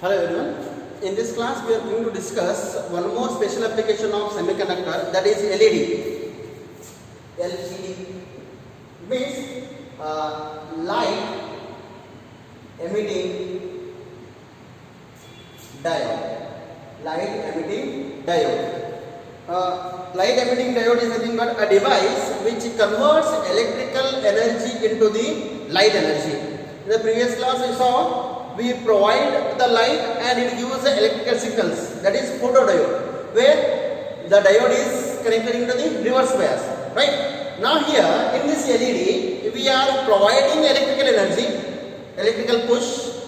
Hello everyone. In this class we are going to discuss one more special application of semiconductor, that is LED. LCD means light emitting diode. Light emitting diode. Light emitting diode is nothing but a device which converts electrical energy into the light energy. In the previous class we saw we provide the light and it gives the electrical signals, that is photodiode, where the diode is connected into the reverse bias, right? Now here in this LED we are providing electrical energy, electrical push.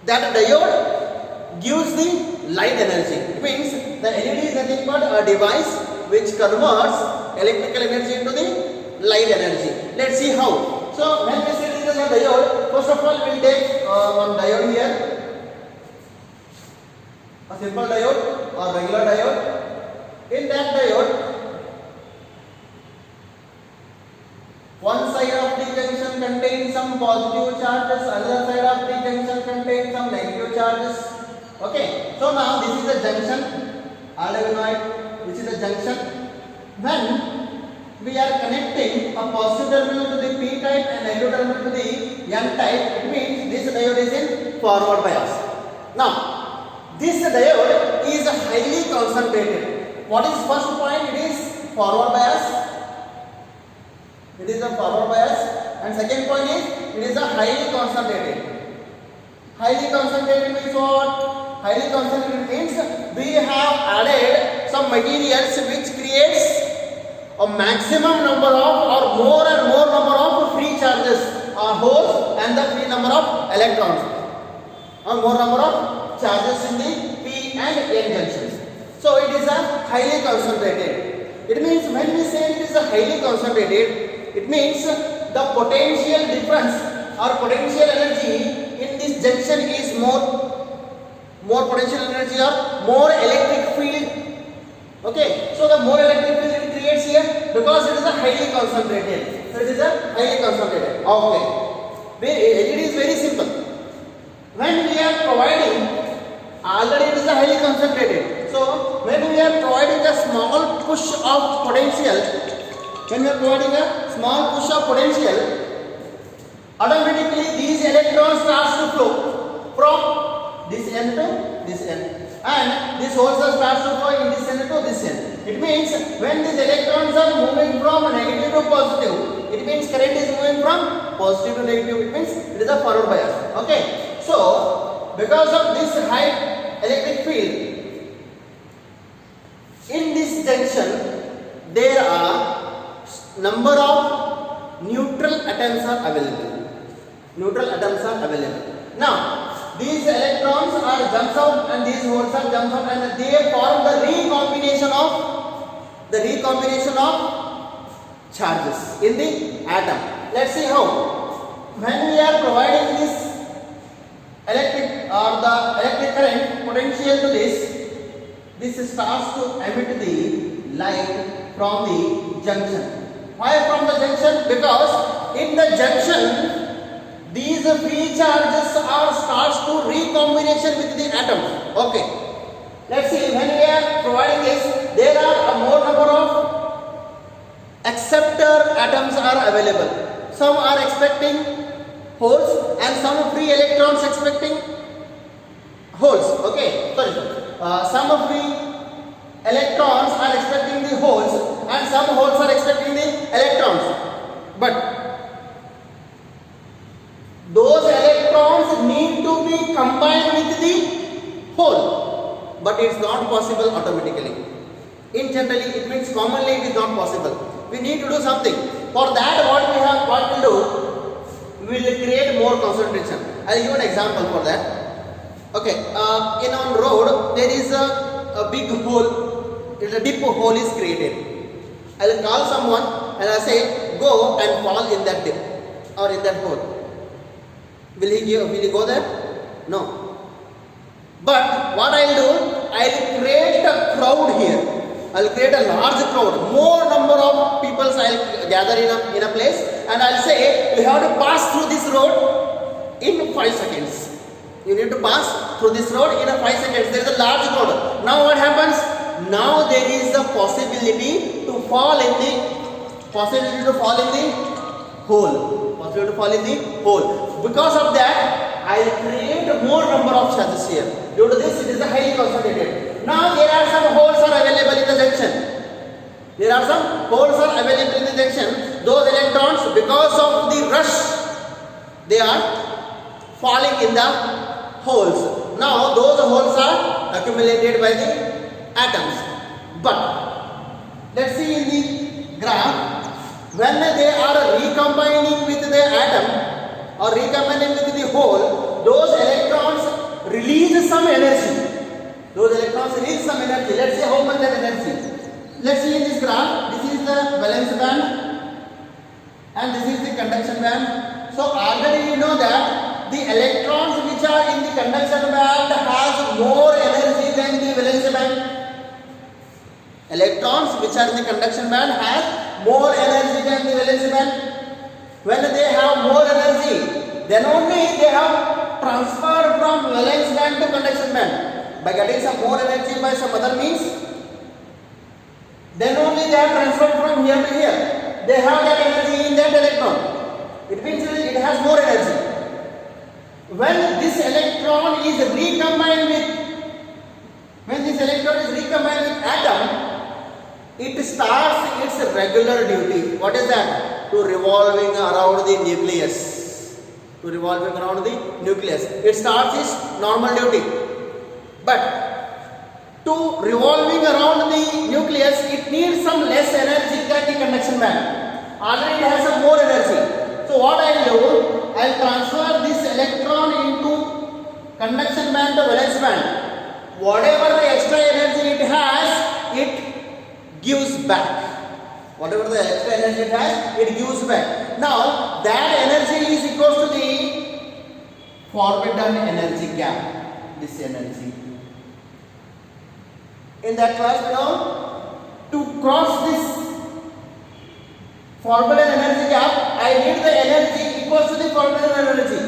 That diode gives the light energy. It means the LED is nothing but a device which converts electrical energy into the light energy. Let's see how. So when we say this is a diode, first of all we will take one diode here, a simple diode or regular diode. In that diode, one side of the junction contains some positive charges, other side of the junction contains some negative charges. Okay, so now this is the junction, alevinoid, this is the junction. When we are connecting a positive terminal to the P type and negative terminal to the N type, it means this diode is in forward bias. Now, this diode is highly concentrated. What is first point? It is forward bias. It is a forward bias. And second point is, it is a highly concentrated. Highly concentrated means what? Highly concentrated means we have added some materials which creates a maximum number of or more and more number of free charges or holes and the free number of electrons or more number of charges in the P and N junctions. So it is a highly concentrated. It means when we say it is a highly concentrated, it means the potential difference or potential energy in this junction is more potential energy or more electric field. Okay, so the more electric field it creates here because it is a highly concentrated. So it is a highly concentrated. Okay, it is very simple. When we are providing, already it is a highly concentrated. So when we are providing a small push of potential, automatically these electrons starts to flow from this end to this end. And this also starts to flow in this end to this end. It means when these electrons are moving from negative to positive, it means current is moving from positive to negative. It means it is a forward bias. Okay. So because of this high electric field, in this junction there are number of neutral atoms are available. Neutral atoms are available. Now these electrons are jumps out and these holes are jumps out and they form the recombination of charges in the atom. Let's see how. When we are providing this electric or the electric current potential to this starts to emit the light from the junction. Why from the junction? Because in the junction these free charges are starts to recombination with the atoms. Okay. Let's see, when we are providing this, there are a more number of acceptor atoms are available. Some are expecting holes and some free electrons expecting holes. Okay. Sorry. Some of the electrons are expecting the holes and some holes are expecting the electrons. But those electrons need to be combined with the hole, but it's not possible automatically. In generally, it means commonly it is not possible. We need to do something. For that, what we'll do, we will create more concentration. I'll give an example for that. Okay, in on road there is a big hole. A deep hole is created. I'll call someone and I'll say, go and fall in that dip or in that hole. Will he go there? No. But what I'll do, I'll create a crowd here. I'll create a large crowd. More number of people I'll gather in a place and I'll say, we have to pass through this road in 5 seconds. You need to pass through this road in a 5 seconds. There is a large road. Now what happens? Now there is a possibility to fall in the hole. Possibility to fall in the hole. Because of that, I will create more number of charges here. Due to this, it is a highly concentrated. Now there are some holes are available in the junction. There are some holes are available in the junction. Those electrons, because of the rush, they are falling in the holes. Now those holes are accumulated by the atoms. But let's see in the graph, when they are recombining with the atom or recombining with the hole, those electrons release some energy. Let's see how much that energy. Let's see in this graph. This is the valence band and this is the conduction band. So already we know that the electrons which are in the conduction band has more energy than the valence band. Electrons which are in the conduction band has more energy than the valence band. When they have more energy, then only they have transferred from valence band to conduction band by getting some more energy by some other means. Then only they have transferred from here to here. They have that energy in that electron. It means it has more energy. When this electron is recombined with atom, it starts its regular duty. What is that? To revolving around the nucleus. It starts its normal duty. But to revolving around the nucleus, it needs some less energy than the conduction band. Already it has some more energy. So what I will do, I will transfer this electron into conduction band to valence band. Whatever the extra energy it has, it gives back. Now that energy is equal to the forbidden energy gap. This energy. In that class, to cross this forbidden energy gap, I need the energy equals to the forbidden energy.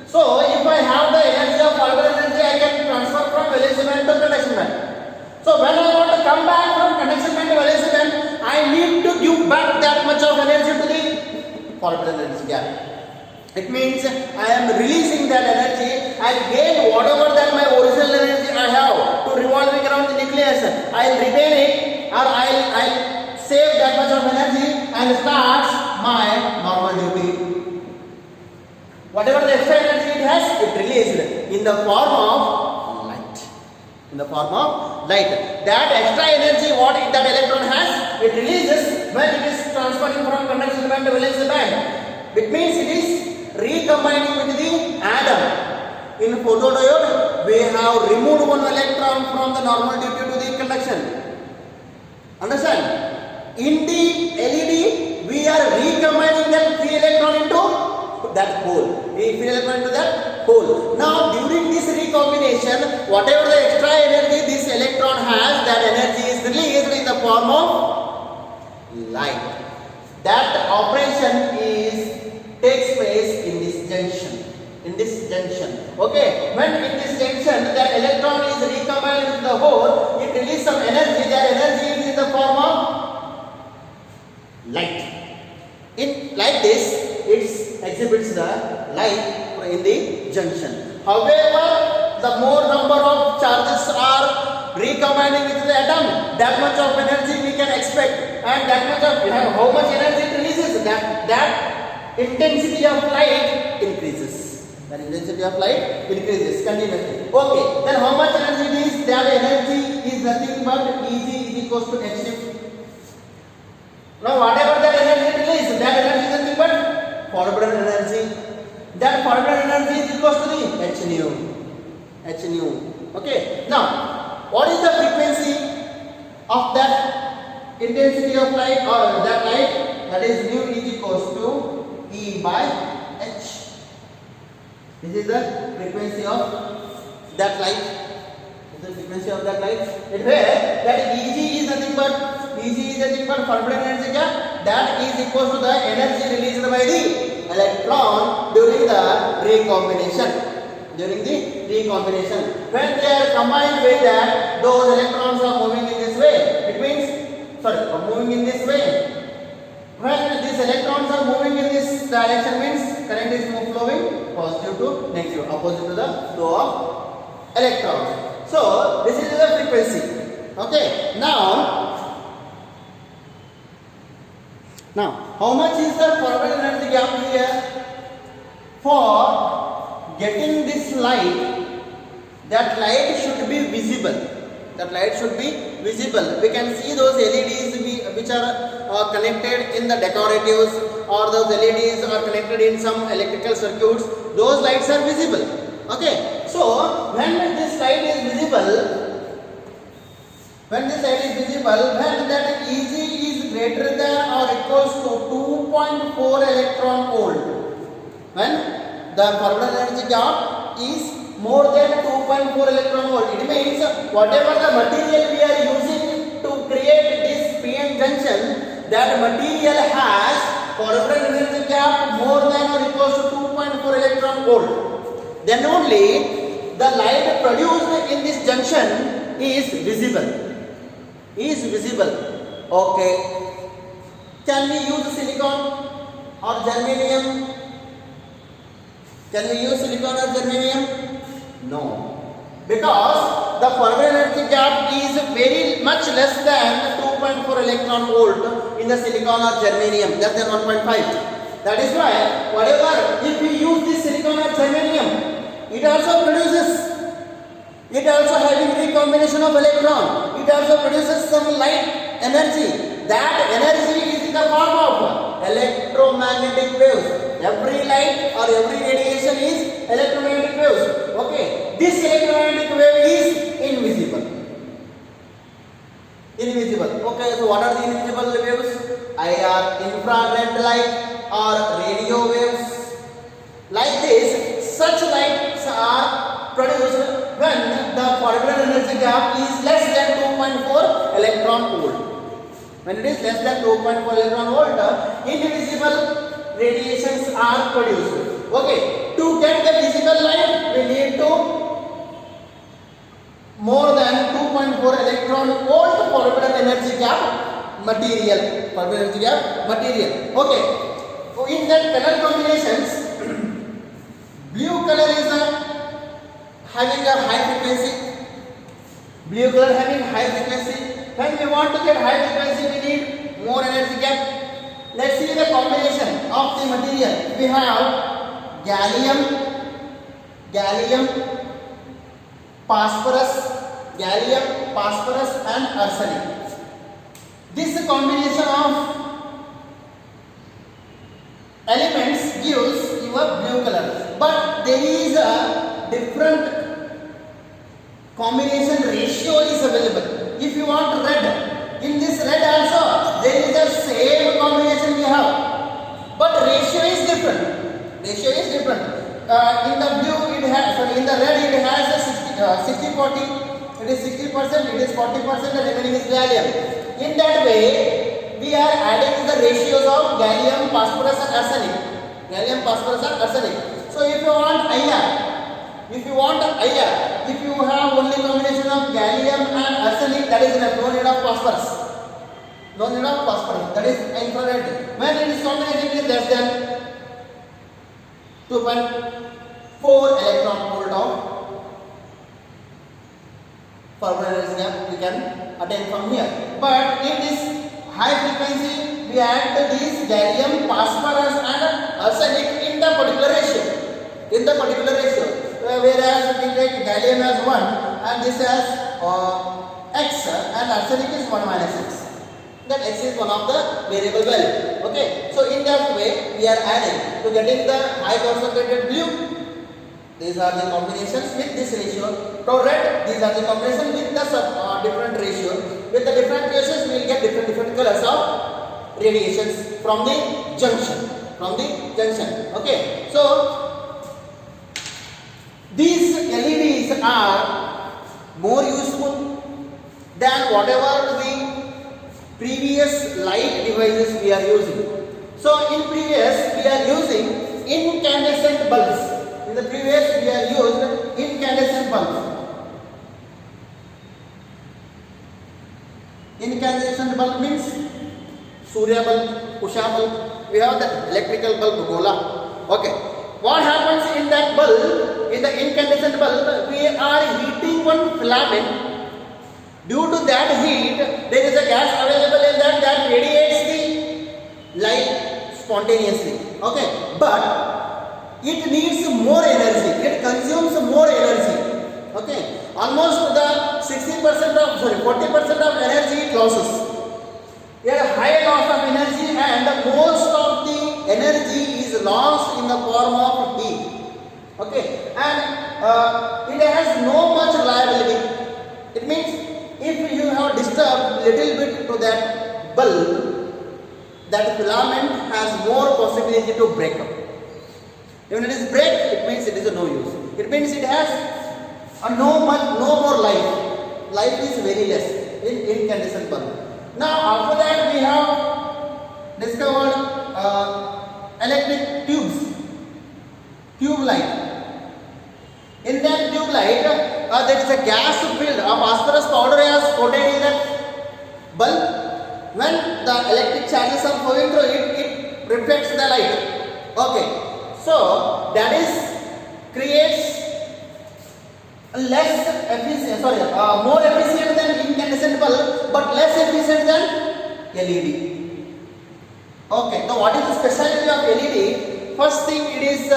So if I have the energy of forbidden energy, I can transfer from valence band to conduction band. So when I want to come back from conduction band to valence band, I need to give back that much of energy to the forbidden energy gap. It means I am releasing that energy. I gain whatever that my original energy I have to revolving around the nucleus. I will retain it, or I will save that much of energy and starts my normal duty. Whatever the extra energy it has, it released in the form of light. That extra energy what that electron has, it releases when it is transferring from conduction band to valence band. It means it is recombining with the atom. In photodiode, we have removed one electron from the normal duty to the conduction. Understand? In the LED, we are recombining that free electron into that hole. Now, during this recombination, whatever the extra energy this electron has, that energy is released in the form of light. That operation takes place in this junction. Okay, when in this junction that electron is recombined with the hole, it releases some energy. That energy is in the form of light. Like this, it exhibits the light in the junction. However, the more number of charges are recombining with the atom, that much of energy we can expect, and that much of how much energy it releases, that intensity of light increases. Continuously. Okay, then how much energy it is? That energy is nothing but Eg is equals to h shift. Now whatever that energy releases, that energy is nothing but forbidden energy. That forbidden energy is equals to the h nu. Okay. Now, what is the frequency of that intensity of light or that light? That is nu is equals to E by h. This is the frequency of that light. It where that Eg is nothing but forbidden energy gap. That is equals to the energy released by the electron during the recombination. during the recombination. When they are combined with that, those electrons are moving in this way. It means, moving in this way. When these electrons are moving in this direction, means current is flowing positive to negative, opposite to the flow of electrons. So this is the frequency. Okay. Now, how much is the forward energy gap here? For getting this light, that light should be visible. That light should be visible. We can see those LEDs which are connected in the decoratives, or those LEDs are connected in some electrical circuits. Those lights are visible. Okay. So when this light is visible, when that Eg is greater than or equals to 2.4 electron volt. When the forward energy gap is more than 2.4 electron volt, it means whatever the material we are using to create this PN junction, that material has forward energy gap more than or equals to 2.4 electron volt. Then only the light produced in this junction is visible. Okay. Can we use silicon or germanium? Can we use silicon or germanium? No. Because the forward energy gap is very much less than 2.4 electron volt in the silicon or germanium, less than 1.5. That is why whatever, if we use this silicon or germanium, it also having recombination of electron. It also produces some light energy. That energy is in the form of electromagnetic waves. Every light or every radiation is electromagnetic waves. Okay. This electromagnetic wave is invisible. Okay. So what are the invisible waves? IR, infrared light, or radio waves. Like this, such lights are produced when the forward energy gap is less than 2.4 electron volt. When it is less than 2.4 electron volt, invisible radiations are produced. Okay. To get the visible light, we need to more than 2.4 electron volt forward energy gap material. Okay. So in that color combinations, blue color is having a high frequency. When we want to get high frequency, we need more energy gap. Let's see the combination of the material. We have gallium, phosphorus and arsenic. This combination of elements gives you a blue color, but there is a different combination ratio is available. If you want red, in this red also there is the same combination we have, but ratio is different. In the blue in the red it has a 60-40. It is 60%, it is 40%, the remaining is gallium. In that way, we are adding the ratios of gallium, phosphorus and arsenic. So if you want IR, if you have only combination of gallium and arsenic, that is enough. No need of phosphorus. That is infrared. When it is combination is less than 2.4 electron volt of forward energy gap we can attain from here. But in this high frequency, we add these gallium, phosphorus and arsenic in the particular ratio. Whereas we take gallium as 1 and this as X and arsenic is 1 minus X. That X is one of the variable value. Okay. So in that way we are adding to getting the high concentrated blue. These are the combinations with this ratio. To red, these are the combinations with the different ratio. With the different ratios, we will get different colors of radiations from the junction. Okay. So these LEDs are more useful than whatever the previous light devices we are using. So in previous we are using incandescent bulbs. In the previous we are used Surya bulb, Usha bulb, we have the electrical bulb, Gola. Okay. What happens in that bulb, in the incandescent bulb, we are heating one filament. Due to that heat, there is a gas available in that radiates the light spontaneously. Okay. But it needs more energy. It consumes more energy. Okay. Almost the 40% of energy it loses. There are high loss of energy, and most of the energy is lost in the form of heat. Okay, and it has no much reliability. It means if you have disturbed little bit to that bulb, that filament has more possibility to break up. When it is break, it means it is no use. It means it has no more life. Life is very less in incandescent bulb. Now after that we have discovered electric tube light. In that tube light, there is a gas filled. A phosphorus powder is coated in that bulb. When the electric charges are flowing through it, it reflects the light. Okay, so that creates more efficient than incandescent bulb, but less efficient than LED. Okay, now what is the specialty of LED? First thing, it is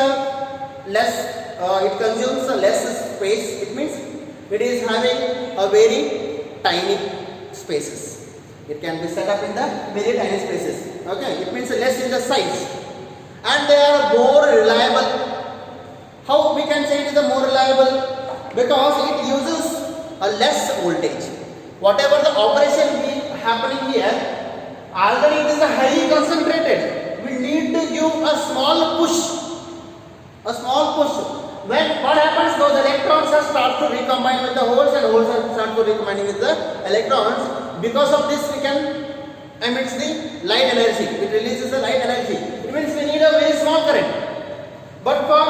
it consumes less space. It means it is having a very tiny spaces. It can be set up in the very tiny spaces. Okay, it means less in the size, and they are more reliable. How we can say it is more reliable? Because it uses a less voltage. Whatever the operation is happening here, already it is a highly concentrated. We need to give a small push. When what happens? Those electrons start to recombine with the holes, and holes start to recombining with the electrons. Because of this, we can emit the light energy. It releases the light energy. It means we need a very small current. But for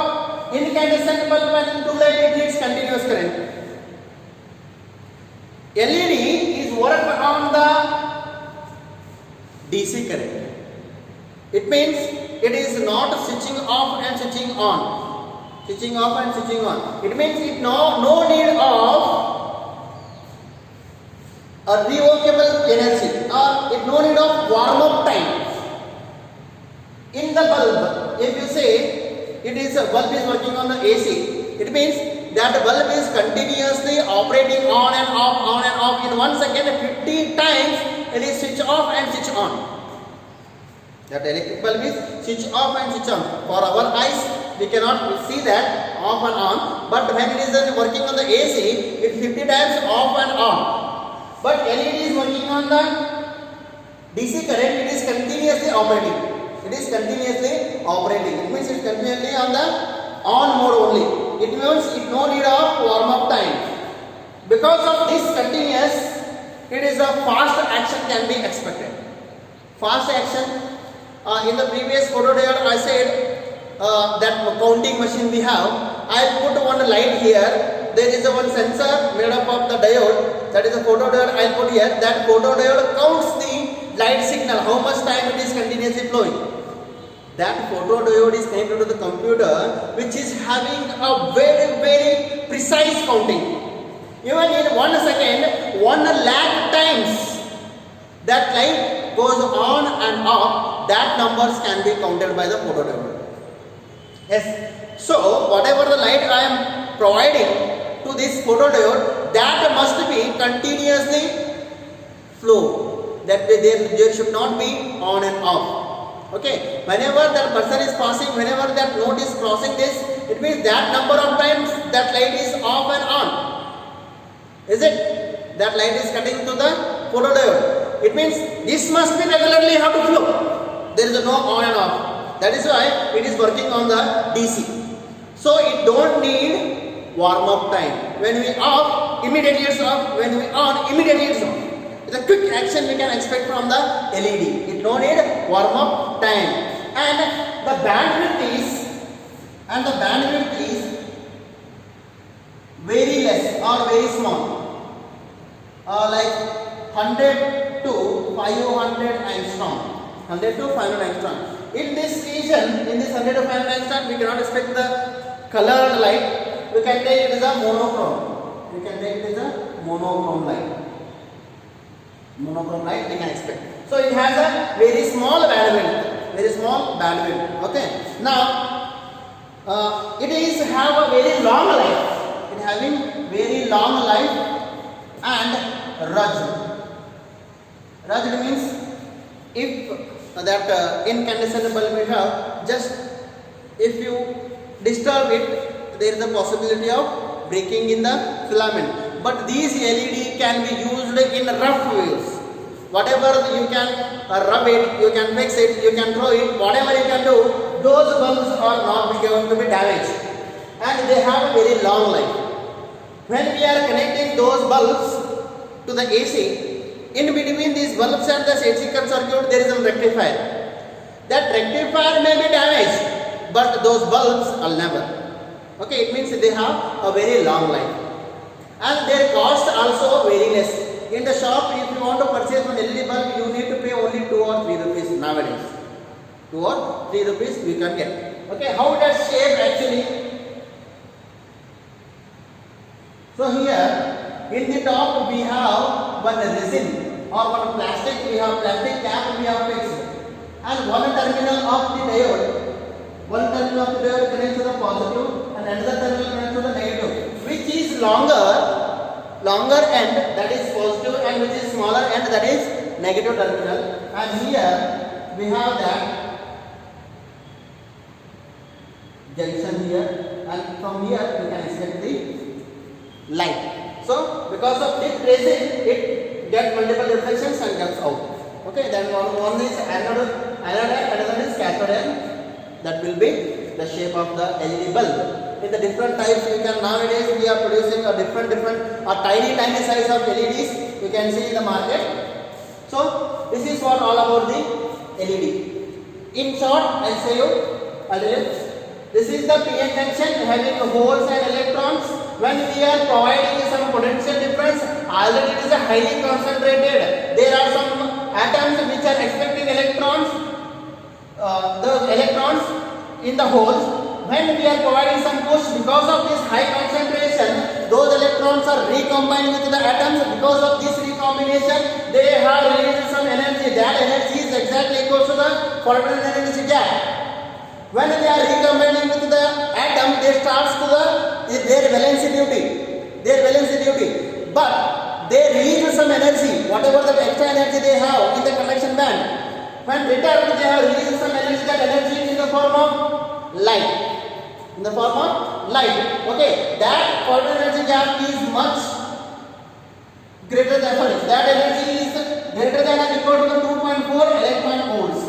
incandescent bulb and tube light, it needs continuous current. LED is work on the DC current. It means it is not switching off and switching on. Switching off and switching on. It means it no need of a revocable energy, or it no need of warm up time. In the bulb, if you say bulb is working on the AC, it means that bulb is continuously operating on and off. In 1 second, 50 times it is switch off and switch on. That electric bulb is switch off and switch on. For our eyes, we cannot see that off and on. But when it is working on the AC, it is 50 times off and on. But LED is working on the DC current, it is continuously operating. It is continuously operating. It means it is continuously on the on mode only. It means it no need of warm up time. Because of this continuous, it is a fast action can be expected. Fast action. In the previous photodiode, I said that counting machine we have. I put one light here. There is one sensor made up of the diode. That is a photodiode I will put here. That photodiode counts the light signal, how much time it is continuously flowing. That photodiode is connected to the computer, which is having a very precise counting. Even in 1 second, 1 lakh times that light goes on and off, that numbers can be counted by the photodiode. Yes. So whatever the light I am providing to this photodiode, that must be continuously flow. That there should not be on and off. Okay. Whenever that person is passing, whenever that node is crossing this, it means that number of times that light is off and on. Is it? That light is cutting to the photodiode. It means this must be regularly have to flow. There is no on and off. That is why it is working on the DC. So it don't need warm up time. When we off, immediately it's off. When we on, immediately it's off. It's a quick action we can expect from the LED. It don't need warm up time. And the bandwidth is very less or very small. Like 100 to 500 angstrom. 100 to 500 angstrom. In this region, in this 100 to 500 angstrom, we cannot expect the colored light. We can take it as a monochrome. We can take it as a monochrome light. Monochrome light we can expect. So it has a very small bandwidth. Very small bandwidth. Okay. Now it is have a very long life. It having very long life and rugged. Rugged means if that incandescent bulb we have, just if you disturb it, there is a possibility of breaking in the filament. But these LED can be used in rough ways. Whatever you can rub it, you can fix it, you can throw it, whatever you can do, those bulbs are not going to be damaged, and they have a very long life. When we are connecting those bulbs to the AC, in between these bulbs and the AC circuit there is a rectifier. That rectifier may be damaged, but those bulbs will never. Okay, it means they have a very long life, and their cost also very less. In the shop, if you want to purchase one LED bulb, you need to pay only 2 or 3 rupees nowadays. 2 or 3 rupees we can get. Okay, how that shape actually? So here, in the top we have one resin or one plastic. We have plastic cap we have fixed, and one terminal of the diode. One terminal of the diode connects to the positive, and another terminal connects to the negative, which is longer end, that is positive, and which is smaller end, that is negative terminal. And here we have that junction here, and from here we can expect the light. So because of this resin, it gets multiple reflections and comes out. Okay, then one is anode, another is cathode end. That will be the shape of the LED bulb. In the different types, you can nowadays we are producing a different tiny size of LEDs you can see in the market. So this is what all about the LED. In short, I'll show you a little. This is the PN junction having holes and electrons. When we are providing some potential difference, already it is a highly concentrated. There are some atoms which are expecting electrons. The electrons in the holes. When we are providing some push, because of this high concentration, those electrons are recombined with the atoms. Because of this recombination, they have released some energy. That energy is exactly equal to the forbidden energy gap. When they are recombining with the atom, they start to their valency duty. But they release some energy, whatever the extra energy they have in the conduction band. When returned, they have released some energy. That energy is in the form of light. In the form of light. Okay, that forbidden energy gap is much greater than, that energy is greater than or equal to the 2.4 electron volts.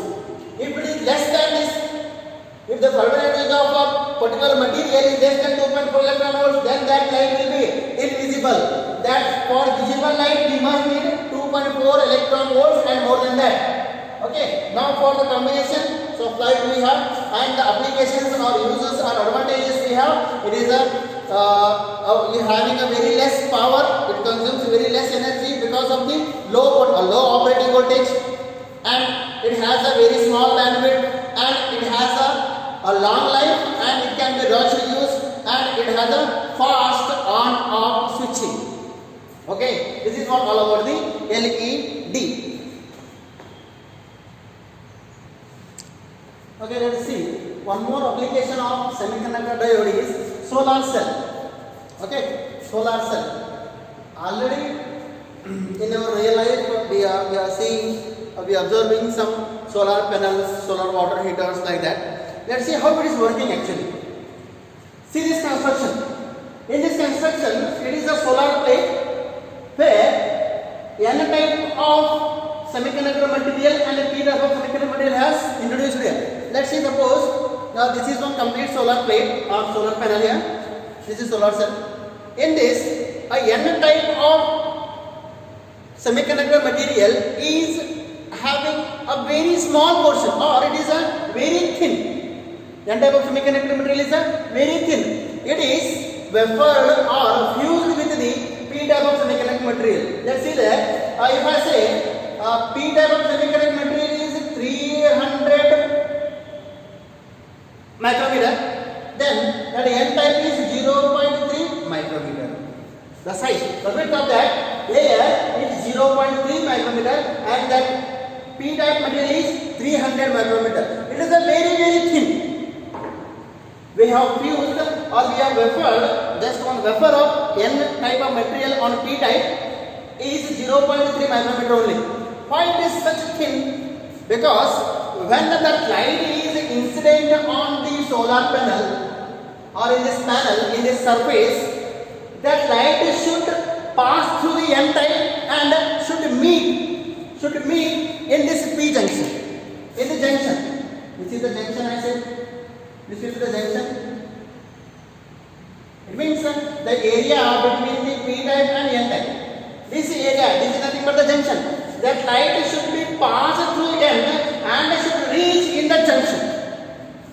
If it is less than this, if the forbidden energy of a particular material is less than 2.4 electron volts, then that light will be invisible. That for visible light we must need 2.4 electron volts and more than that. Okay, now for the combination of light we have and the applications or uses or advantages we have, it is having a very less power, it consumes very less energy because of the low operating voltage, and it has a very small bandwidth, and it has a long life, and it can be rushed use, and it has a fast on-off switching. Okay, this is what all about the LED. Okay, let us see. One more application of semiconductor diode is solar cell. Okay, solar cell. Already in our real life we are seeing, we are observing some solar panels, solar water heaters like that. Let's see how it is working actually. See this construction. In this construction, it is a solar plate where n type of semiconductor material and a p type of semiconductor material has introduced here. Let's see, suppose now this is one complete solar plate or solar panel here. This is solar cell. In this, a n type of semiconductor material is having a very small portion, or it is a very thin. N type of semiconductor material is a very thin. It is wafered or fused with the p type of semiconductor material. Let's see that if I say p type of semiconductor material is 3 micrometer, then that n type is 0.3 micrometer. The size, the width of that layer is 0.3 micrometer, and that p type material is 300 micrometer. It is a very thin. We have fused or we have wafered just one wafer of n type of material on p type is 0.3 micrometer only. Why it is such thin? Because when the light is incident on the solar panel or in this panel, in this surface, that light should pass through the n type and should meet in this p junction, in the junction. This is the junction, I said. This is the junction. It means the area between the p type and n type. This area, this is nothing but the junction. That light should be passed through n and should reach in the junction.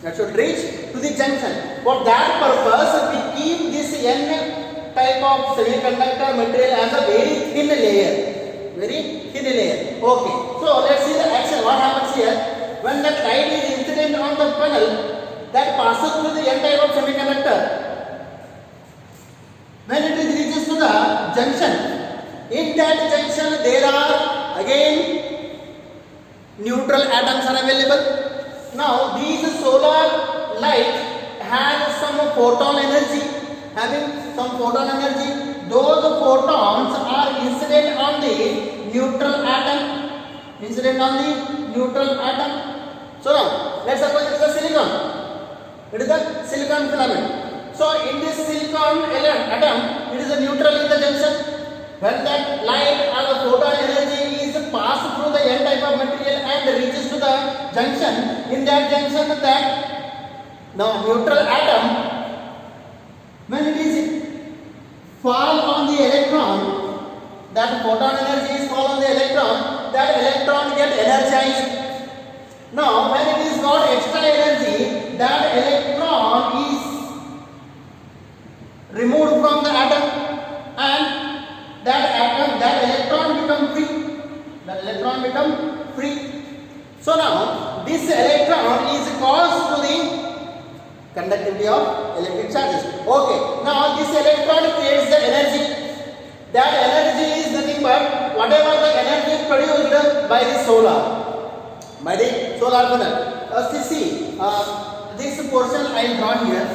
That should reach to the junction. For that purpose, we keep this n type of semiconductor material as a very thin layer. Very thin layer. Okay. So let's see the action. What happens here? When that light is incident on the panel that passes through the n type of semiconductor, when it reaches to the junction, in that junction there are again neutral atoms are available. Now these solar light has some photon energy, having some photon energy. Those photons are incident on the neutral atom, So now let's suppose it is a silicon. It is a silicon filament. So in this silicon atom, it is a neutral in the junction. When that light or the photon energy is passed through the n type of material and reaches to the junction, in that junction that now neutral atom, when it is fall on the electron, that photon energy is fall on the electron, that electron get energized. Now when it is got extra energy, that electron is removed from the atom and that electron become free. So now this electron is caused to the conductivity of electric charges. Okay, now this electron creates the energy. That energy is nothing but whatever the energy produced by the solar panel. See, this portion I will draw here.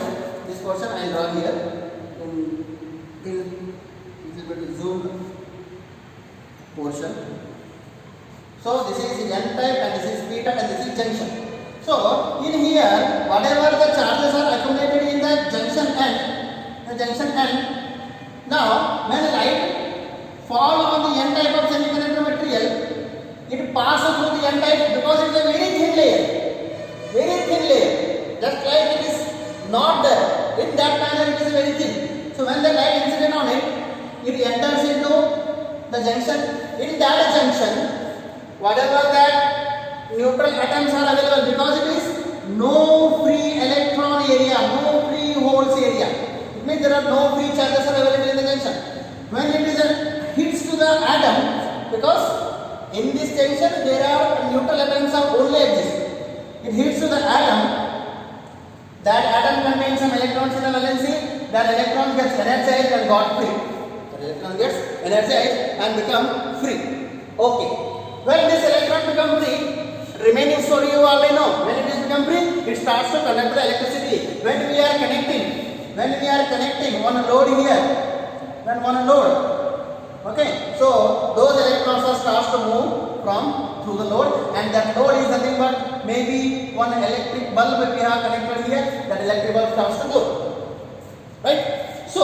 In little bit zoom portion. So this is n type and this is p type and this is junction. So in here, whatever the charges are accumulated in the junction n, now when light fall on the n type of semiconductor material, it passes through the n type because it is a very thin layer. Just like it is not there. In that manner it is very thin. So when the light incident on it, it enters into the junction. In that junction, whatever that neutral atoms are available, because it is no free electron area, no free holes area. It means there are no free charges are available in the junction. When it is hits to the atom, because in this junction there are neutral atoms are only exist. It hits to the atom. That atom contains some electrons in the valency. That electron gets energized and got free. That electron gets energized and become free. Okay. When this electron become free, remaining story you already know. When it is become free, it starts to conduct the electricity. When we are connecting one load here, okay, so those electrons are starts to move through the load, and that load is nothing but maybe one electric bulb we have connected here. That electric bulb starts to go, right? So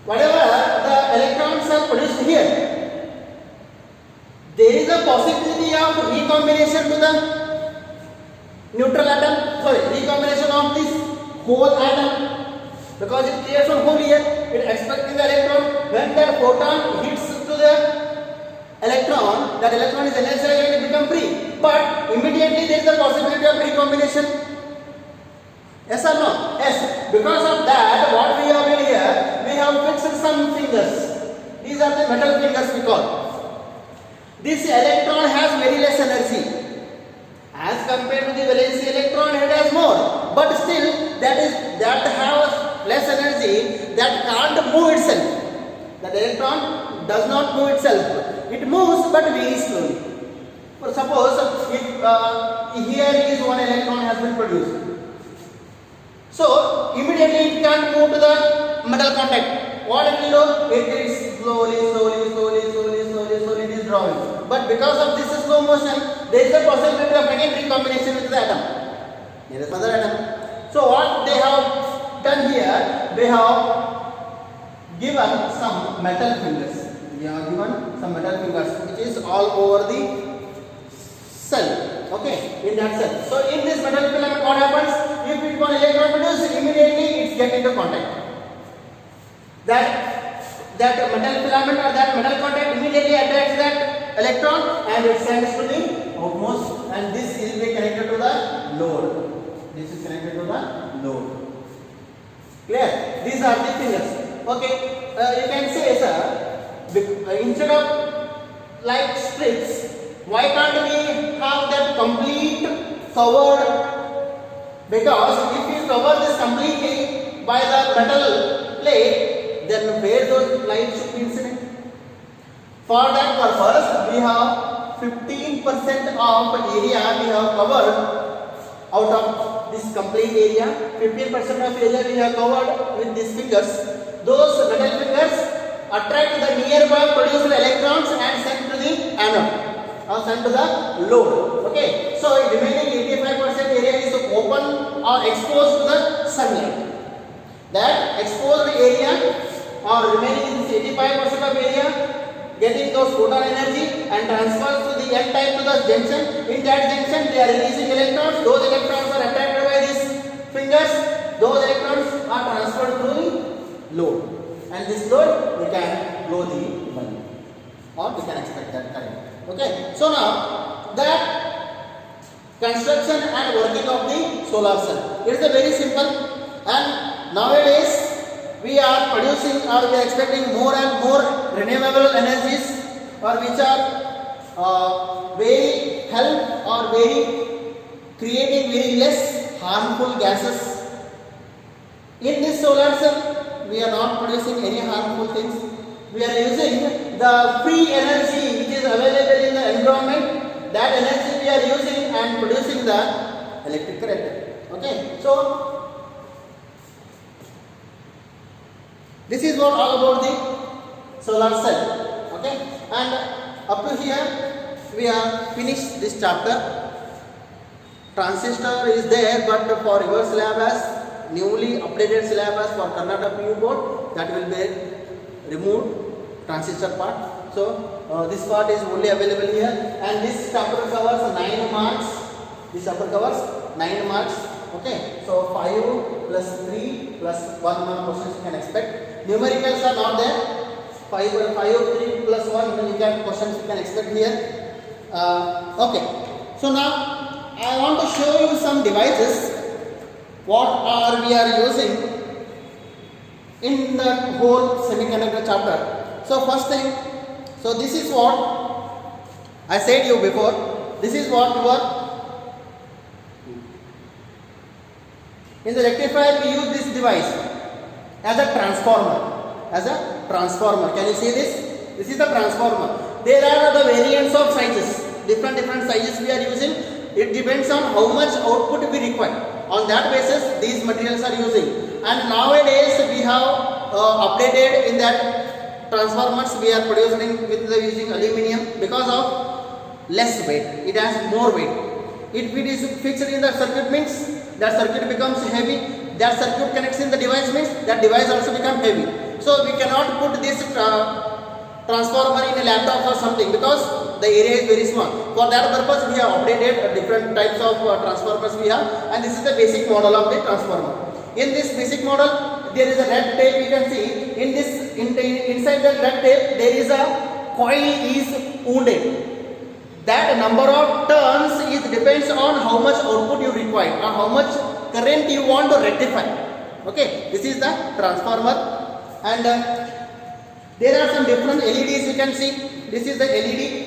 whatever the electrons are produced here, there is a possibility of recombination to the neutral atom, recombination of this whole atom, because it creates a hole here. It expecting the electron. When that photon hits to the electron, that electron is energized and it become free. But immediately there is a possibility of recombination. Yes or no? Yes. Because of that, what we have done here, we have fixed some fingers. These are the metal fingers we call. This electron has very less energy, As compared to the valency electron, it has more, but still that has less energy, that can't move itself. That electron does not move itself. It moves but very slowly. For suppose if here is one electron has been produced, so immediately it can't move to the metal contact. What it will do? It is slowly it is drawing. But because of this slow motion, there is a possibility of again recombination with the atom. There is another atom. So what they have done here, they have given some metal fingers. They have given some metal fingers which is all over the cell. Okay, in that cell. So in this metal filament, what happens? If it one electron produced, immediately it gets into contact. That metal filament or that metal contact immediately attracts that electron and it sends to the outmost, and this will be connected to the load. This is connected to the load. Clear? These are the fingers. Okay, you can say, sir, instead of like strips, why can't we have that complete covered? Because if you cover this completely by the metal plate, then where those lights should be incident? For that purpose, we have 15% of area we have covered out of this complete area. 15% of area we have covered with these fingers. Those metal fingers attract the nearby produced electrons and send to the anode or send to the load. Okay, so remaining 85% area is open or exposed to the sunlight. That exposed area or remaining in this 85% of area getting those photon energy and transfers to the n type to the junction. In that junction they are releasing electrons. Those electrons are attracted by these fingers. Those electrons are transferred through the load, and this load we can blow the bulb or we can expect that current. Okay, so now that construction and working of the solar cell, it is a very simple, and nowadays we are producing or we are expecting more and more renewable energies, or which are very help or very creating very less harmful gases. In this solar cell, we are not producing any harmful things. We are using the free energy which is available in the environment. That energy we are using and producing the electric current. Okay, so this is what all about the solar cell. Okay, and up to here we have finished this chapter. Transistor is there, but for your syllabus, newly updated syllabus for Karnataka PU board, that will be removed, transistor part. So this part is only available here, and this chapter covers 9 marks. This chapter covers 9 marks. Okay, so 5 plus 3 plus 1 mark questions you can expect. Numericals are not there. 5, 3 plus 1 you can questions you can expect here. Okay, so now I want to show you some devices what are we are using in the whole semiconductor chapter. So first thing, so this is what I said you before. This is what you are in the rectifier. We use this device as a transformer. As a transformer, can you see this? This is the transformer. There are the variants of sizes, different sizes we are using. It depends on how much output we require. On that basis, these materials are using. And nowadays we have updated in that transformers we are producing with the using aluminium because of less weight. It has more weight. If it is fixed in the circuit means that circuit becomes heavy. That circuit connects in the device means that device also becomes heavy. So we cannot put this transformer in a laptop or something because the area is very small. For that purpose we have updated different types of transformers we have, and this is the basic model of the transformer. In this basic model there is a red tape you can see. In this inside the red tape there is a coil is wounded. That number of turns is depends on how much output you require or how much current you want to rectify. Okay, this is the transformer, and there are some different LEDs you can see. This is the LED.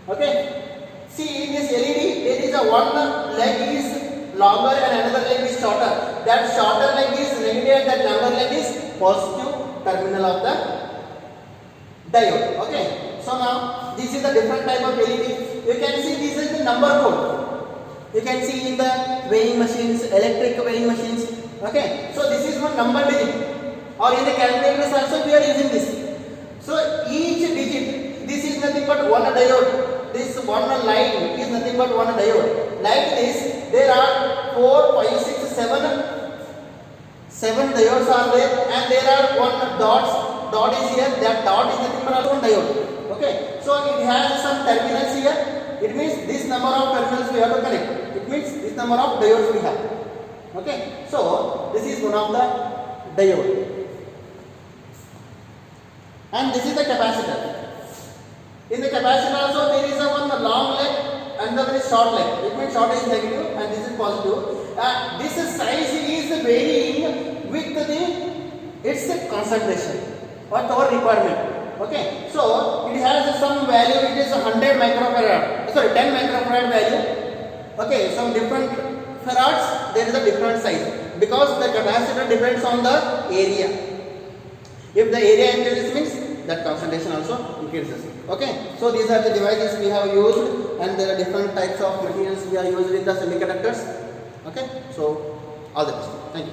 Okay, see in this LED there is a a one leg is longer and another leg is shorter. That shorter leg is negative, that longer leg is positive terminal of the diode. Okay. So now this is the different type of LED. You can see this is the number code. You can see in the weighing machines, electric weighing machines. Okay. So this is one number digit. Or in the calculators also we are using this. So each digit, this is nothing but one diode. This one line is nothing but one diode. Like this, there are 4, 5, 6, 7 diodes are there, and there are one dot is here. That dot is nothing but also one diode. Okay, so it has some terminals here. It means this number of terminals we have to connect. It means this number of diodes we have. Okay, so this is one of the diode, and this is the capacitor. In the capacitor also there is a one long leg and the very short leg. It means short is negative and this is positive. This size is varying with its concentration or our requirement. Okay, so it has some value. It is 100 microfarad. Sorry, 10 microfarad value. Okay, some different farads. There is a different size because the capacitor depends on the area. If the area increases, means that concentration also increases. Okay, so these are the devices we have used, and there are different types of materials we are used in the semiconductors. Okay, so all the best. Thank you.